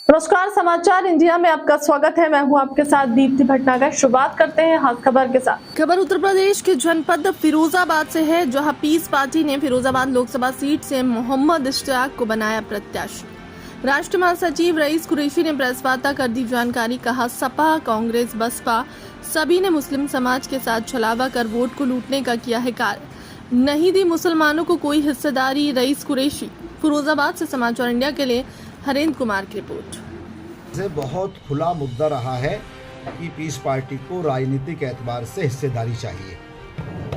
नमस्कार, समाचार इंडिया में आपका स्वागत है। मैं हूं आपके साथ दीप्ति भटनागर। शुरुआत करते हैं खास खबर के साथ। खबर उत्तर प्रदेश के जनपद फिरोजाबाद से है, जहां पीस पार्टी ने फिरोजाबाद लोकसभा सीट से मोहम्मद इश्तियाक को बनाया प्रत्याशी। राष्ट्रीय महासचिव रईस कुरैशी ने प्रेस वार्ता कर दी जानकारी। कहा, सपा, कांग्रेस, बसपा सभी ने मुस्लिम समाज के साथ छलावा कर वोट को लूटने का किया है कार्य, नहीं दी मुसलमानों को कोई हिस्सेदारी। रईस कुरैशी, फिरोजाबाद से समाचार इंडिया के लिए हरेंद्र कुमार की रिपोर्ट। से बहुत खुला मुद्दा रहा है कि पीस पार्टी को राजनीतिक एतबार से हिस्सेदारी चाहिए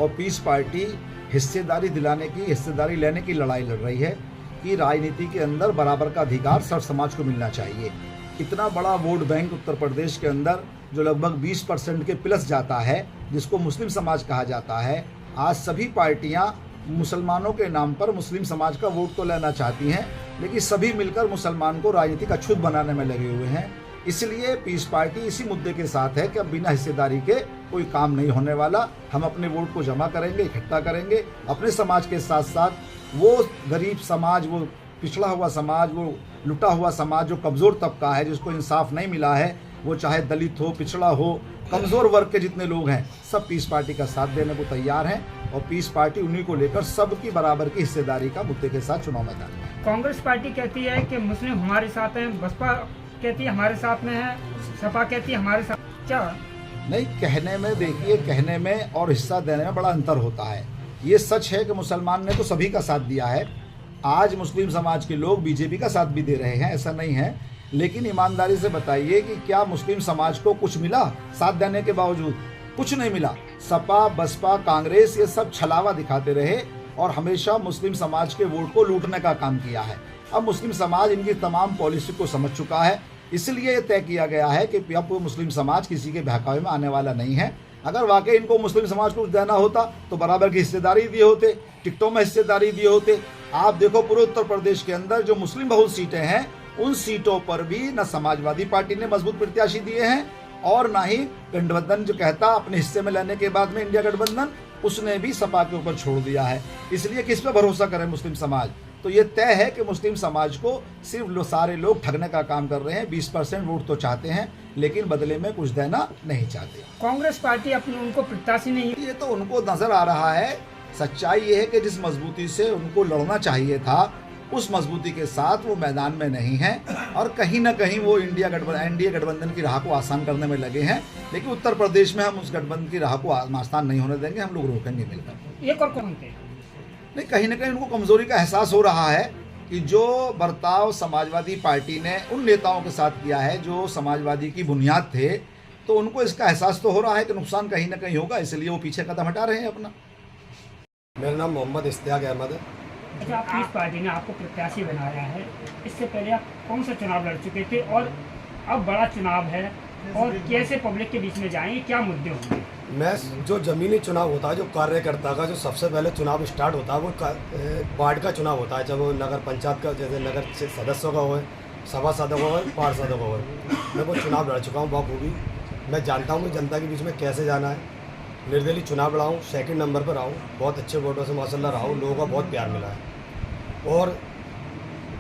और पीस पार्टी हिस्सेदारी लेने की लड़ाई लड़ रही है कि राजनीति के अंदर बराबर का अधिकार सर्व समाज को मिलना चाहिए। इतना बड़ा वोट बैंक उत्तर प्रदेश के अंदर जो लगभग 20% के प्लस जाता है, जिसको मुस्लिम समाज कहा जाता है, आज सभी पार्टियां मुसलमानों के नाम पर मुस्लिम समाज का वोट तो लेना चाहती हैं, लेकिन सभी मिलकर मुसलमान को राजनीतिक अछूत बनाने में लगे हुए हैं। इसलिए पीस पार्टी इसी मुद्दे के साथ है कि अब बिना हिस्सेदारी के कोई काम नहीं होने वाला। हम अपने वोट को जमा करेंगे, इकट्ठा करेंगे, अपने समाज के साथ साथ वो गरीब समाज, वो पिछड़ा हुआ समाज, वो लुटा हुआ समाज, जो कमज़ोर तबका है, जिसको इंसाफ नहीं मिला है, वो चाहे दलित हो, पिछड़ा हो, कमज़ोर वर्ग के जितने लोग हैं, सब पीस पार्टी का साथ देने को तैयार हैं और पीस पार्टी उन्हीं को लेकर सबकी बराबर की हिस्सेदारी का मुद्दे के साथ चुनाव मैदान में। कांग्रेस पार्टी कहती है कि मुस्लिम हमारे साथ हैं, बसपा कहती है हमारे साथ में है, सपा कहती है हमारे साथ। क्या नहीं, कहने में, देखिए, कहने में और हिस्सा देने में बड़ा अंतर होता है। ये सच है कि मुसलमान ने तो सभी का साथ दिया है। आज मुस्लिम समाज के लोग बीजेपी का साथ भी दे रहे हैं, ऐसा नहीं है, लेकिन ईमानदारी से बताइए कि क्या मुस्लिम समाज को कुछ मिला? साथ देने के बावजूद कुछ नहीं मिला। सपा, बसपा, कांग्रेस ये सब छलावा दिखाते रहे और हमेशा मुस्लिम समाज के वोट को लूटने का काम किया है। अब मुस्लिम समाज इनकी तमाम पॉलिसी को समझ चुका है, इसलिए ये तय किया गया है कि अब मुस्लिम समाज किसी के बहकावे में आने वाला नहीं है। अगर वाकई इनको मुस्लिम समाज को देना होता तो बराबर की हिस्सेदारी दिए होते, टिकटों में हिस्सेदारी दिए होते। आप देखो, पूरे उत्तर प्रदेश के अंदर जो मुस्लिम बहुल सीटें हैं, उन सीटों पर भी न समाजवादी पार्टी ने मजबूत प्रत्याशी दिए हैं और ना ही गठबंधन जो कहता अपने हिस्से में लेने के बाद में इंडिया गठबंधन, उसने भी सपा के ऊपर छोड़ दिया है। इसलिए किस पे भरोसा करे मुस्लिम समाज? तो ये तय है कि मुस्लिम समाज को सिर्फ सारे लोग ठगने का काम कर रहे हैं। 20% वोट तो चाहते हैं, लेकिन बदले में कुछ देना नहीं चाहते। कांग्रेस पार्टी अपने उनको प्रत्याशी नहीं, ये तो उनको नजर आ रहा है। सच्चाई ये है कि जिस मजबूती से उनको लड़ना चाहिए था, उस मजबूती के साथ वो मैदान में नहीं है और कहीं ना कहीं वो एनडीए गठबंधन की राह को आसान करने में लगे हैं। लेकिन उत्तर प्रदेश में हम उस गठबंधन की राह को आसान नहीं होने देंगे, हम लोग रोकेंगे मिलकर। एक और कौन थे? नहीं, कहीं ना कहीं उनको कमजोरी का एहसास हो रहा है कि जो बर्ताव समाजवादी पार्टी ने उन नेताओं के साथ किया है जो समाजवादी की बुनियाद थे, तो उनको इसका एहसास तो हो रहा है कि नुकसान कहीं ना कहीं होगा, इसलिए वो पीछे कदम हटा रहे हैं अपना। मेरा नाम मोहम्मद इश्तियाक अहमद है। अच्छा, पीस पार्टी ने आपको प्रत्याशी बनाया है, इससे पहले आप कौन सा चुनाव लड़ चुके थे और अब बड़ा चुनाव है और कैसे पब्लिक के बीच में जाएंगे, क्या मुद्दे होंगे? मैं जो ज़मीनी चुनाव होता है, जो कार्यकर्ता का जो सबसे पहले चुनाव स्टार्ट होता है, वो वार्ड का चुनाव होता है। जब वो नगर पंचायत का, जैसे नगर सदस्यों का हो, सभासदों का हो, पार्षदों का हो, मैं वो चुनाव लड़ चुका हूँ बखूबी। मैं जानता हूँ कि जनता के बीच में कैसे जाना है। निर्दलीय चुनाव लड़ा हूँ, सेकंड नंबर पर रहा हूँ, बहुत अच्छे वोटों से माशाल्लाह रहा हूँ, लोगों का बहुत प्यार मिला है। और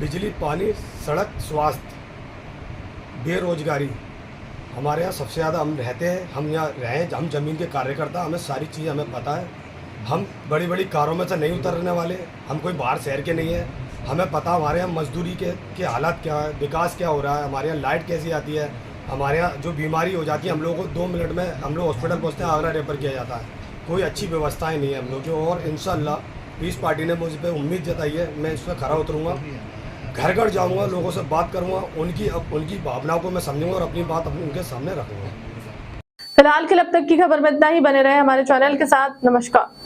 बिजली, पानी, सड़क, स्वास्थ्य, बेरोजगारी, हमारे यहाँ सबसे ज़्यादा हम रहते हैं। हम यहाँ रहें, हम ज़मीन के कार्यकर्ता, हमें सारी चीज़ हमें पता है। हम बड़ी बड़ी कारों में से नहीं उतरने वाले, हम कोई बाहर शहर के नहीं हैं। हमें पता हमारे यहाँ मजदूरी के हालात क्या है, विकास क्या हो रहा है, हमारे यहाँ लाइट कैसी आती है, हमारे यहाँ जो बीमारी हो जाती है, हम लोगों को 2 मिनट में हम लोग हॉस्पिटल पहुँचते हैं, आगरा रेफर किया जाता है। कोई अच्छी व्यवस्थाएँ नहीं है हम लोग की। और इंशाल्लाह पीस पार्टी ने मुझ पर उम्मीद जताई है, मैं इस पर खरा उतरूँगा, घर घर जाऊँगा, लोगों से बात करूँगा, उनकी भावनाओं को मैं समझूंगा और अपनी बात उनके सामने रखूँगा। फिलहाल के लिए अब तक की खबर में इतना ही। बने रहे हमारे चैनल के साथ। नमस्कार।